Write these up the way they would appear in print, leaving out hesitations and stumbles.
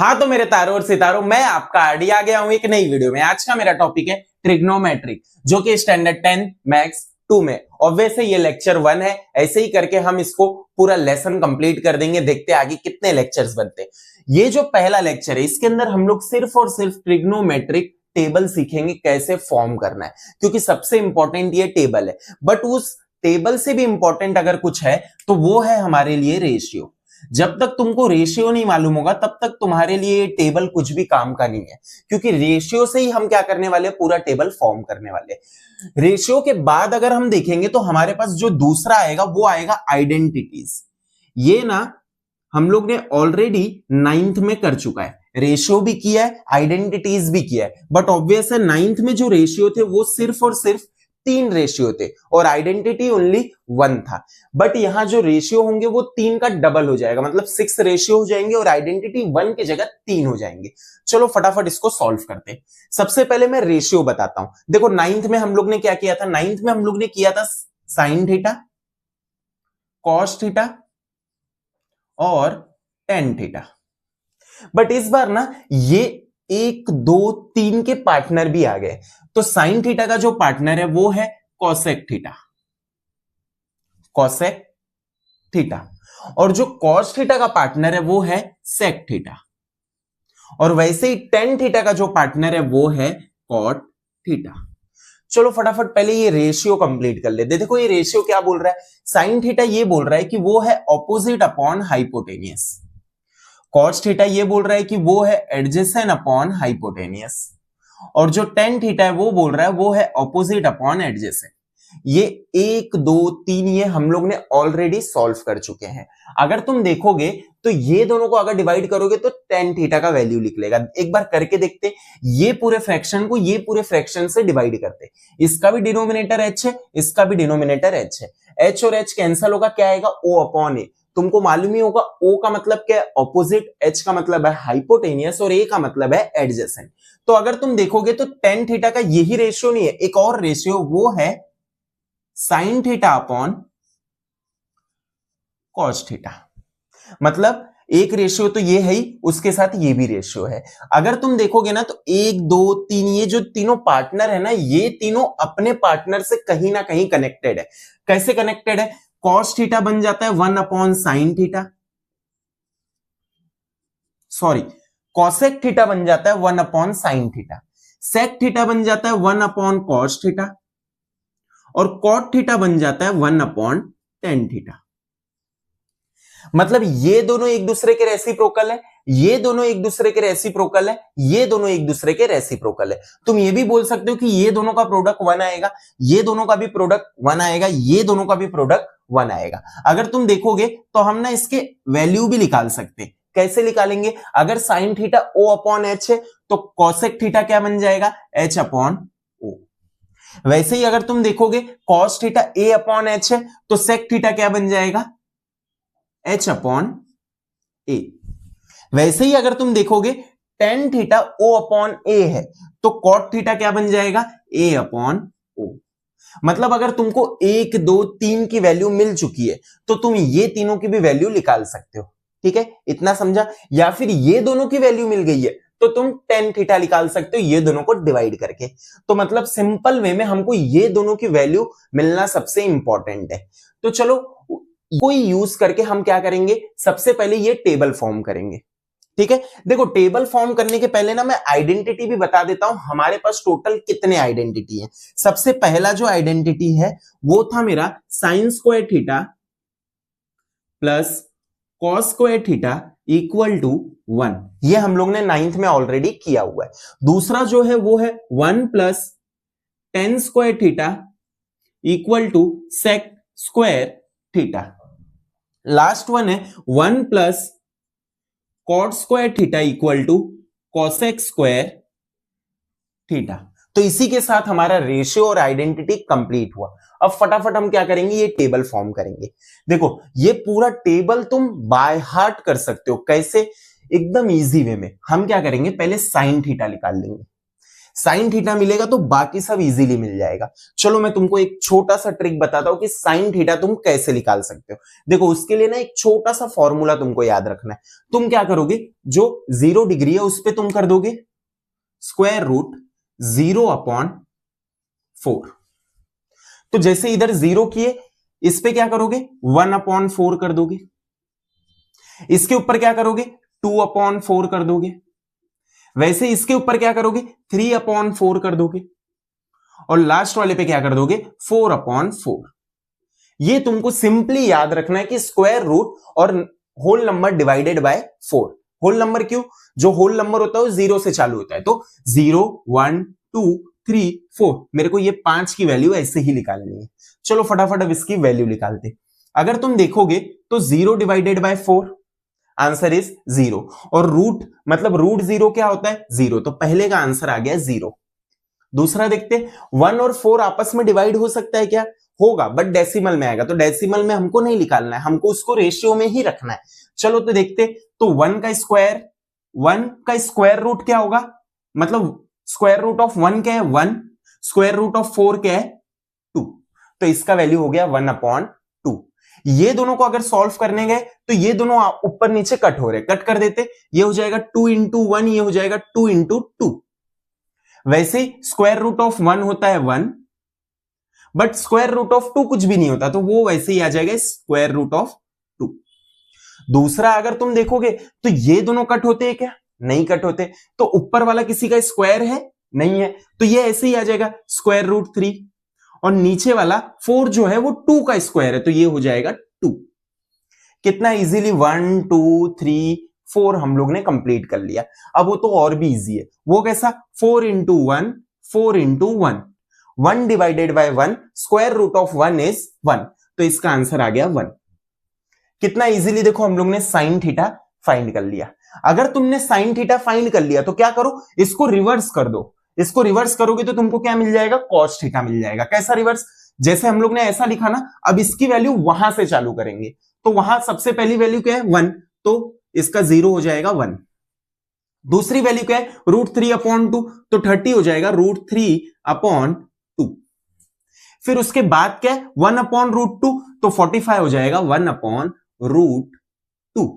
हाँ तो मेरे तारों और सितारों, मैं आपका आरडी आ गया हूं एक नई वीडियो में। आज का मेरा टॉपिक है ट्रिग्नोमेट्रिक, जो कि स्टैंडर्ड 10 मैथ्स 2 में। और वैसे ये लेक्चर 1 है, ऐसे ही करके हम इसको पूरा लेसन कंप्लीट कर देंगे। देखते आगे कितने लेक्चर्स बनते हैं। ये जो पहला लेक्चर है, इसके अंदर हम लोग सिर्फ और सिर्फ ट्रिग्नोमेट्रिक टेबल सीखेंगे, कैसे फॉर्म करना है, क्योंकि सबसे इंपॉर्टेंट ये टेबल है। बट उस टेबल से भी इंपॉर्टेंट अगर कुछ है तो वो है हमारे लिए रेशियो। जब तक तुमको रेशियो नहीं मालूम होगा तब तक तुम्हारे लिए टेबल कुछ भी काम का नहीं है, क्योंकि रेशियो से ही हम क्या करने वाले हैं, पूरा टेबल फॉर्म करने वाले हैं। रेशियो के बाद अगर हम देखेंगे तो हमारे पास जो दूसरा आएगा वो आएगा आइडेंटिटीज। ये ना हम लोग ने ऑलरेडी 9th में कर चुका है, रेशियो भी किया है, आइडेंटिटीज भी किया है। बट ऑब्वियस है 9th में जो रेशियो थे वो सिर्फ और सिर्फ 3 रेशियो थे और आइडेंटिटी ओनली 1 था। बट यहां जो रेशियो होंगे वो 3 का डबल हो जाएगा, मतलब 6 रेशियो हो जाएंगे और आइडेंटिटी 1 की जगह 3 हो जाएंगे। चलो फटाफट इसको सॉल्व करते हैं। सबसे पहले मैं रेशियो बताता हूं। देखो 9th में हम लोग ने क्या किया था, 9th में हम लोग ने किया था साइन थीटा, कॉस थीटा और टेन थीटा। बट इस बार ना ये 1 2 3 के पार्टनर भी आ गए। तो साइन थीटा का जो पार्टनर है वो है कोसेक थीटा, कोसेक थीटा। और जो कॉस थीटा का पार्टनर है वो है सेक थीटा। और वैसे ही टेन थीटा का जो पार्टनर है वो है कॉट थीटा। चलो फटाफट पहले ये रेशियो कंप्लीट कर लेते। देखो ये रेशियो क्या बोल रहा है, साइन थीटा ये बोल रहा है कि वो है opposite upon hypotenuse, cos theta ये बोल रहा है कि वो है एडजेसेंट अपॉन हाइपोटेनियस, और जो टेन थीटा है वो बोल रहा है वो है ऑपोजिट अपॉन एडजेसेंट। ये 1 2 3 ये हम लोग ने ऑलरेडी सॉल्व कर चुके हैं। अगर तुम देखोगे तो ये दोनों को अगर डिवाइड करोगे तो टेन थीटा का वैल्यू निकलेगा। एक बार करके देखते, ये पूरे फ्रैक्शन को ये पूरे फ्रैक्शन से डिवाइड करते। इसका भी डिनोमिनेटर h है, इसका भी डिनोमिनेटर h है। h और h कैंसिल होगा, क्या आएगा o अपॉन a। तुमको मालूम ही होगा o का मतलब क्या है, ऑपोजिट, h का मतलब है हाइपोटेनियस और a का मतलब है एडजेसेंट। तो अगर तुम देखोगे तो टेन थीटा का यही रेशियो नहीं है, एक और रेशियो वो है sine theta upon cos theta. मतलब एक रेशियो तो ये है ही, उसके साथ ये भी रेशियो है। अगर तुम देखोगे ना तो 1 2 3 ये जो तीनों पार्टनर है ना, ये तीनों अपने पार्टनर से कहीं ना कहीं कनेक्टेड है। कैसे कनेक्टेड है, कॉस थीटा बन जाता है 1 upon sine theta, sorry cosec theta बन जाता है 1 upon sine theta, sec theta बन जाता है 1 अपॉन कॉस थीटा, और कॉट थीटा बन जाता है 1 अपॉन टेन थीटा। मतलब ये दोनों एक दूसरे के रेसिप्रोकल है, ये दोनों एक दूसरे के रेसिप्रोकल है, ये दोनों एक दूसरे के रेसिप्रोकल है। तुम ये भी बोल सकते हो कि ये दोनों का प्रोडक्ट 1 आएगा, ये दोनों का भी प्रोडक्ट 1 आएगा, ये दोनों का भी प्रोडक्ट 1 आएगा। अगर तुम देखोगे तो हम ना इसके वैल्यू भी निकाल सकते हैं। कैसे निकालेंगे, अगर sine theta o upon h है तो कॉसेक थीटा क्या बन जाएगा, h अपॉन o। वैसे ही अगर तुम देखोगे cos theta a upon h है तो सेक थीटा क्या बन जाएगा, h अपॉन a। वैसे ही अगर तुम देखोगे tan theta o upon a है तो कॉट थीटा क्या बन जाएगा, a अपॉन o। मतलब अगर तुमको 1 2 3 की वैल्यू मिल चुकी है तो तुम ये तीनों की भी वैल्यू निकाल सकते हो। ठीक है, इतना समझा। या फिर ये दोनों की वैल्यू मिल गई है तो तुम टेन थीटा निकाल सकते हो ये दोनों को डिवाइड करके। तो मतलब सिंपल वे में हमको ये दोनों की वैल्यू मिलना सबसे इंपॉर्टेंट है। तो चलो कोई यूज करके हम क्या करेंगे, सबसे पहले ये टेबल फॉर्म करेंगे। ठीक है, देखो टेबल फॉर्म करने के पहले ना मैं आइडेंटिटी भी बता देता हूं, हमारे पास टोटल कितने आइडेंटिटी है। सबसे पहला जो आइडेंटिटी है वो था मेरा sine square theta plus cos square theta equal to 1। ये हम लोग ने 9th में ऑलरेडी किया हुआ है। दूसरा जो है वो है 1 plus tan square theta equal to sec square theta. Last one है 1 plus cot square theta equal to cosec square theta. तो इसी के साथ हमारा रेशियो और आइडेंटिटी कंप्लीट हुआ। अब फटाफट हम क्या करेंगे, ये टेबल फॉर्म करेंगे। देखो ये पूरा टेबल तुम बाय हार्ट कर सकते हो। कैसे, एकदम इजी वे में। हम क्या करेंगे, पहले साइन थीटा निकाल लेंगे। साइन थीटा मिलेगा तो बाकी सब इजीली मिल जाएगा। चलो मैं तुमको एक छोटा सा ट्रिक बताता हूं कि साइन थीटा तुम कैसे निकाल सकते हो। देखो उसके लिए ना एक छोटा सा फॉर्मूला तुमको याद रखना है। तुम क्या करोगे, जो 0 डिग्री है उस पर तुम कर दोगे स्क्वायर रूट 0/4। तो जैसे इधर 0 किए, इस पे क्या करोगे 1/4 कर दोगे, इसके ऊपर क्या करोगे 2/4 कर दोगे, वैसे इसके ऊपर क्या करोगे 3/4 कर दोगे, और लास्ट वाले पे क्या कर दोगे 4/4। ये तुमको सिंपली याद रखना है कि स्क्वायर रूट और whole number divided by 4। Whole number क्यों, जो होल नंबर होता है वो 0 से चालू होता है, तो 0 1 2 3 4 मेरे को ये 5 की वैल्यू ऐसे ही निकालनी है। चलो फटाफट अब इसकी वैल्यू निकालते। अगर तुम देखोगे तो 0 डिवाइडेड बाय 4 आंसर इज 0, और रूट मतलब रूट 0 क्या होता है 0, तो पहले का आंसर आ गया 0। दूसरा देखते 1 और 4 आपस में डिवाइड हो सकता है क्या, होगा, बट डेसिमल में आएगा, तो डेसिमल में हमको नहीं निकालना है, हमको उसको रेशियो में ही रखना है। चलो तो देखते, तो 1 का स्क्वायर रूट क्या होगा, मतलब स्क्वायर रूट ऑफ 1 क्या है 1, स्क्वायर रूट ऑफ 4 क्या है 2, तो इसका वैल्यू हो गया 1/2। ये दोनों को अगर सॉल्व करने गए तो ये दोनों ऊपर नीचे कट हो रहे, कट कर देते, ये हो जाएगा 2 × 1, ये हो जाएगा 2 × 2। वैसे स्क्वायर रूट ऑफ 1 होता है 1, बट स्क्वायर रूट ऑफ 2 कुछ भी नहीं होता, तो वो वैसे ही आ जाएगा स्क्वायर रूट ऑफ 2। दूसरा अगर तुम देखोगे तो ये दोनों कट होते हैं क्या, नहीं कट होते, तो ऊपर वाला किसी का स्क्वायर है नहीं है, तो ये ऐसे ही आ जाएगा स्क्वायर रूट 3, और नीचे वाला 4 जो है वो 2 का स्क्वायर है, तो ये हो जाएगा 2। कितना इजीली 1 2 3 4 हम लोग ने कंप्लीट कर लिया। अब वो तो और भी इजी है, वो कैसा 4 × 1 4 × 1, 1 divided by 1, square root of 1 is 1, तो इसका आंसर आ गया 1। कितना इजीली देखो हम लोग ने साइन थीटा फाइंड कर लिया। अगर तुमने साइन थीटा फाइंड कर लिया तो क्या करो, इसको रिवर्स कर दो। इसको रिवर्स करोगे तो तुमको क्या मिल जाएगा, कॉस थीटा मिल जाएगा। कैसा रिवर्स, जैसे हम लोग ने ऐसा लिखा ना, अब इसकी वैल्यू वहां से चालू करेंगे, तो वहां सबसे पहली वैल्यू क्या है 1, तो इसका 0 हो जाएगा 1। दूसरी वैल्यू क्या है √3/2, तो 30 हो जाएगा √3/2। फिर उसके बाद क्या है 1/√2, तो 45 हो जाएगा 1/√2।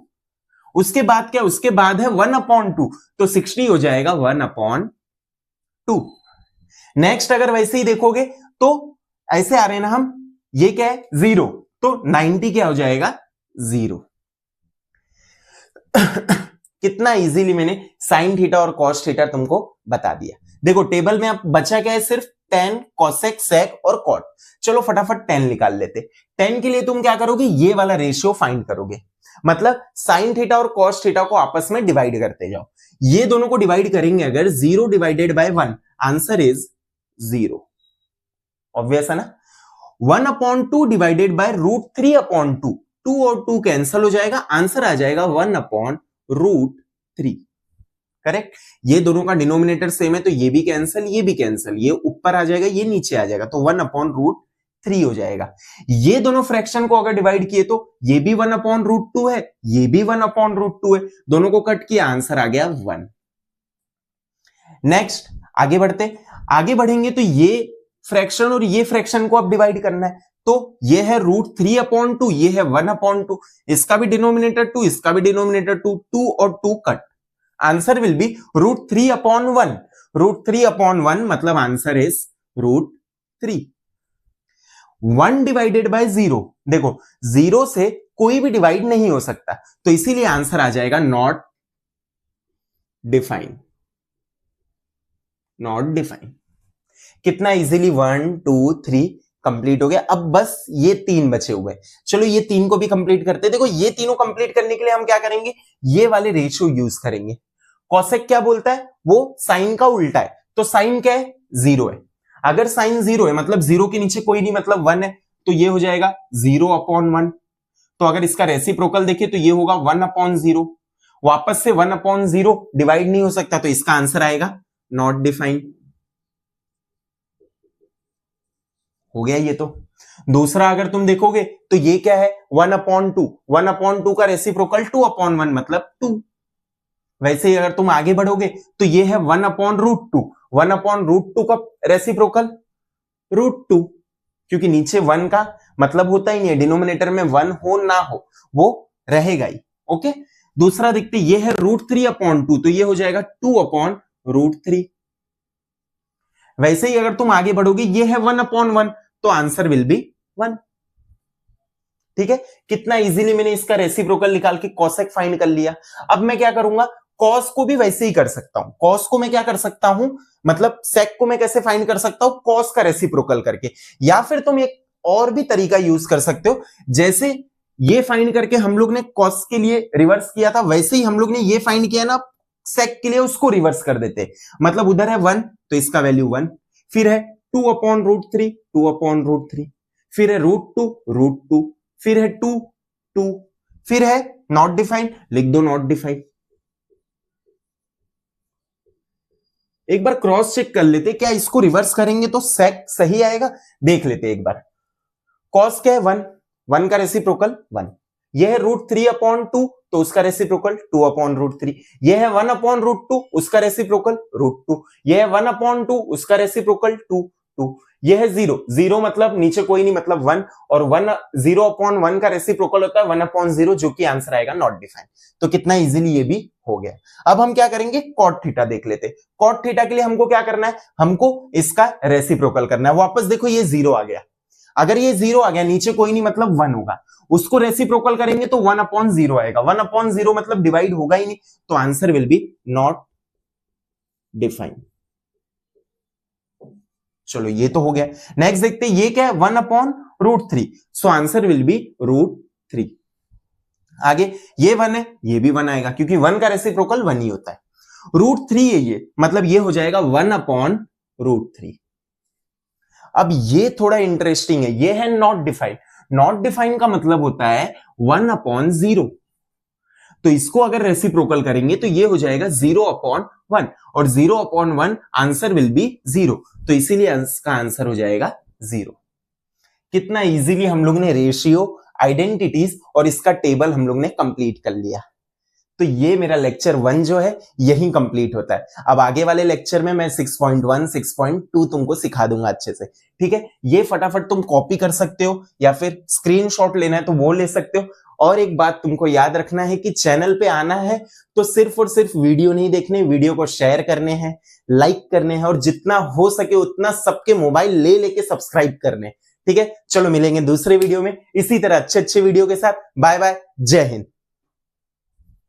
उसके बाद क्या, उसके बाद है 1/2, तो 60 हो जाएगा 1/2। नेक्स्ट अगर वैसे ही देखोगे तो ऐसे आ रहे हैं ना हम, ये क्या है 0, तो 90 क्या हो जाएगा 0। कितना इजीली मैंने साइन थीटा और कॉस थीटा तुमको बता दिया। देखो टेबल में अब बचा क्या है, सिर्फ tan, cosec, sec और cot। चलो फटाफट tan निकाल लेते। tan के लिए तुम क्या करोगे, ये वाला रेशियो फाइंड करोगे, मतलब साइन थीटा और कॉस थीटा को आपस में डिवाइड करते जाओ। ये दोनों को डिवाइड करेंगे अगर 0 divided by 1, answer is 0। Obvious है ना। 1/2 डिवाइडेड बाय √3/2, 2 और 2 कैंसिल हो जाएगा, आंसर आ जाएगा 1/√3। करेक्ट। ये दोनों का डिनोमिनेटर सेम है, तो ये भी कैंसिल, ये भी कैंसिल, ये ऊपर आ जाएगा, ये नीचे आ जाएगा, तो 1/√3 हो जाएगा। ये दोनों फ्रैक्शन को अगर डिवाइड किए तो ये भी 1/√2 है, ये भी 1/√2 है, दोनों को कट किया, आंसर आ गया 1। नेक्स्ट आगे बढ़ते, आगे बढ़ेंगे तो ये फ्रैक्शन और ये फ्रैक्शन को अब डिवाइड करना है, तो ये है √3/2, ये है 1/2, इसका भी डिनोमिनेटर 2, इसका भी डिनोमिनेटर 2, 2 और 2 कट, आंसर विल बी √3/1। √3/1 मतलब आंसर इज √3। 1 डिवाइडेड बाय 0, देखो 0 से कोई भी डिवाइड नहीं हो सकता, तो इसीलिए आंसर आ जाएगा नॉट डिफाइन। Not define. कितना इजीली 1 2 3 कंप्लीट हो गया। अब बस ये 3 बचे हुए, चलो ये 3 को भी कंप्लीट करते हैं। देखो ये तीनों कंप्लीट करने के लिए हम क्या करेंगे, ये वाले रेशियो यूज करेंगे। कॉसेक क्या बोलता है, वो साइन का उल्टा है, तो साइन क्या है 0 है। अगर साइन 0 है मतलब 0 के नीचे कोई नहीं, मतलब 1 है, तो ये हो जाएगा 0/1। तो अगर इसका रेसिप्रोकल देखें तो ये होगा 1/0। वापस से 1/0 डिवाइड नहीं हो सकता, तो इसका आंसर आएगा नॉट डिफाइंड। हो गया ये तो। दूसरा अगर तुम देखोगे तो ये क्या है 1/2, 1/2 का रेसिप्रोकल 2/1 मतलब 2। वैसे ही अगर तुम आगे बढ़ोगे तो ये है 1/√2, 1/√2 का रेसिप्रोकल √2, क्योंकि नीचे 1 का मतलब होता ही नहीं है, डिनोमिनेटर में 1 हो ना हो वो रहेगा ही। ओके, दूसरा देखते, ये है √3/2, तो ये हो जाएगा 2/√3। वैसे ही अगर तुम आगे बढ़ोगे, ये है 1/1, तो आंसर विल बी 1। ठीक है, कितना इजीली मैंने इसका रेसिप्रोकल निकाल के कॉसेक फाइंड कर लिया। अब मैं क्या करूंगा, कॉस को भी वैसे ही कर सकता हूं। कॉस को मैं क्या कर सकता हूं, मतलब सेक को मैं कैसे फाइंड कर सकता हूं, कॉस का रेसिप्रोकल करके। या फिर तुम एक और भी तरीका यूज कर सकते हो, जैसे ये फाइंड करके हम लोग ने कॉस के लिए रिवर्स किया था, वैसे ही हम लोग ने ये फाइंड किया ना सेक के लिए, उसको रिवर्स कर देते। मतलब उधर है 1 तो इसका वैल्यू 1, फिर है 2/√3, 2/√3, फिर है √2, फिर है 2, 2, फिर है नॉट डिफाइंड, लिख दो नॉट डिफाइंड। एक बार क्रॉस चेक कर लेते, क्या इसको रिवर्स करेंगे तो सेक सही आएगा, देख लेते एक बार। कॉस क्या है 1, 1 का रेसिप्रोकल 1, यह है √3/2 तो उसका रेसिप्रोकल 2/√3, यह है 1/√2 उसका रेसिप्रोकल √2, यह है 1/2 उसका रेसिप्रोकल 2, 2, यह है 0, 0 मतलब नीचे कोई नहीं मतलब 1, और 0/1 का रेसिप्रोकल होता है 1/0, जो कि आंसर आएगा नॉट डिफाइंड। तो कितना इजीली ये भी हो गया। अब हम क्या करेंगे, कॉट थीटा देख लेते। कॉट थीटा के लिए हमको क्या करना है, हमको इसका रेसिप्रोकल करना है। वापस देखो ये 0 आ गया, अगर ये 0 आ गया, नीचे कोई नहीं मतलब 1 होगा, उसको रेसिप्रोकल करेंगे तो 1/0 आएगा। 1/0 मतलब डिवाइड होगा ही नहीं, तो answer will be not defined. चलो ये तो हो गया। नेक्स्ट देखते हैं, ये क्या है 1/√3, सो आंसर विल बी √3। आगे ये 1 है, ये भी 1 आएगा, क्योंकि 1 का रेसिप्रोकल 1 ही होता है। √3 है ये, मतलब ये हो जाएगा 1/√3। अब ये थोड़ा इंटरेस्टिंग है, ये है नॉट डिफाइंड। नॉट डिफाइंड का मतलब होता है 1/0, तो इसको अगर रेसिप्रोकल करेंगे तो ये हो जाएगा 0/1, और 0/1 आंसर विल बी 0, तो इसीलिए इसका आंसर हो जाएगा 0। कितना इजीली हम लोग ने रेशियो, आइडेंटिटीज और इसका टेबल हम लोग ने कंप्लीट कर लिया। तो ये मेरा लेक्चर 1 जो है यही कंप्लीट होता है। अब आगे वाले लेक्चर में मैं 6.1, 6.2 तुमको सिखा दूंगा अच्छे से। ठीक है, ये फटाफट तुम कॉपी कर सकते हो, या फिर स्क्रीनशॉट लेना है तो वो ले सकते हो। और एक बात तुमको याद रखना है कि चैनल पे आना है तो सिर्फ और सिर्फ वीडियो नहीं देखने, वीडियो को शेयर करने हैं, लाइक करने हैं, और जितना हो सके उतना सबके मोबाइल ले लेके सब्सक्राइब करने। ठीक है, चलो मिलेंगे दूसरे वीडियो में इसी तरह अच्छे अच्छे वीडियो के साथ। बाय बाय, जय हिंद।